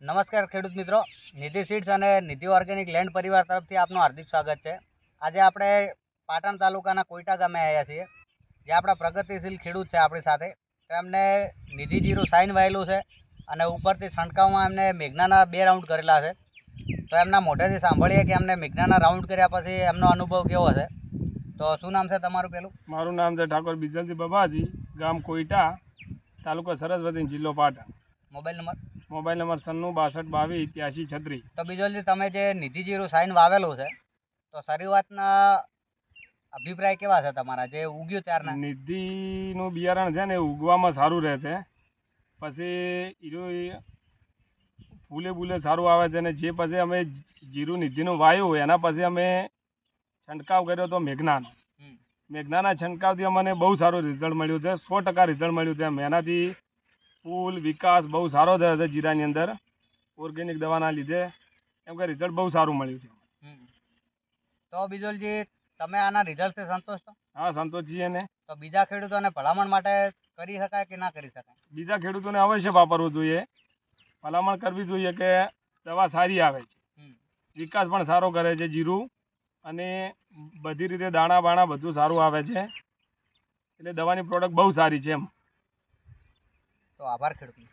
નમસ્કાર ખેડૂત મિત્રો, નિધિ સીડ્સ અને નિધિ ઓર્ગેનિક લેન્ડ પરિવાર તરફથી આપનું હાર્દિક સ્વાગત છે। આજે આપણે પાટણ તાલુકાના કોઈટા ગામે આવ્યા છીએ, જે આપણા પ્રગતિશીલ ખેડૂત છે આપણી સાથે। તો એમને નિધિ જીરું સાઇન વાયેલું છે અને ઉપરથી છંટકાવમાં એમને મેઘનાના 2 રાઉન્ડ કરેલા છે। તો એમના મોઢેથી સાંભળીએ કે એમને મેઘનાના રાઉન્ડ કર્યા પછી એમનો અનુભવ કેવો છે। તો શું નામ છે તમારું? પેલું મારું નામ છે ઠાકોર બીજલજી બબાજી, ગામ કોઈટા, તાલુકો સરસ્વતી, જિલ્લો Patan. Mobile number? Mobile number 9662228336। તો બીજલજી, તમે જે નિધિ જીરું સાઇન વાવેલું છે, તો શરૂઆતના અભિપ્રાય કેવા છે તમારા, જે ઉગ્યું ત્યારના? નિધિનું બિયારણ છે ને એ ઉગવામાં સારું રહે છે, પછી એનું ફૂલે બૂલે સારું આવે છે ને જે પછી અમે જીરું નિધિનું વાવ્યું એના પછી અમે છંટકાવ કર્યો તો મેઘનાના છંટકાવથી અમને બહુ સારું રિઝલ્ટ મળ્યું છે, 100% રિઝલ્ટ મળ્યું છે। એનાથી ફૂલ વિકાસ બહુ સારો થયો છે જીરાની અંદર, ઓર્ગેનિક દવાના લીધે એમ કે રિઝલ્ટ બહુ સારું મળ્યું છે। તો બીજલજી, તમે આના રિઝલ્ટથી સંતોષ છો? હા, સંતોષ છીએ ને। તો બીજા ખેડૂતોને ભલામણ માટે કરી શકાય કે ના કરી શકાય? બીજા ખેડૂતોને અવશ્ય વાપરવું જોઈએ, ભલામણ કરવી જોઈએ કે દવા સારી આવે છે, વિકાસ પણ સારો કરે છે જીરું, અને બધી રીતે દાણા બાણા બધું સારું આવે છે, એટલે દવાની પ્રોડક્ટ બહુ સારી છે એમ। તો આભાર ખેડૂત।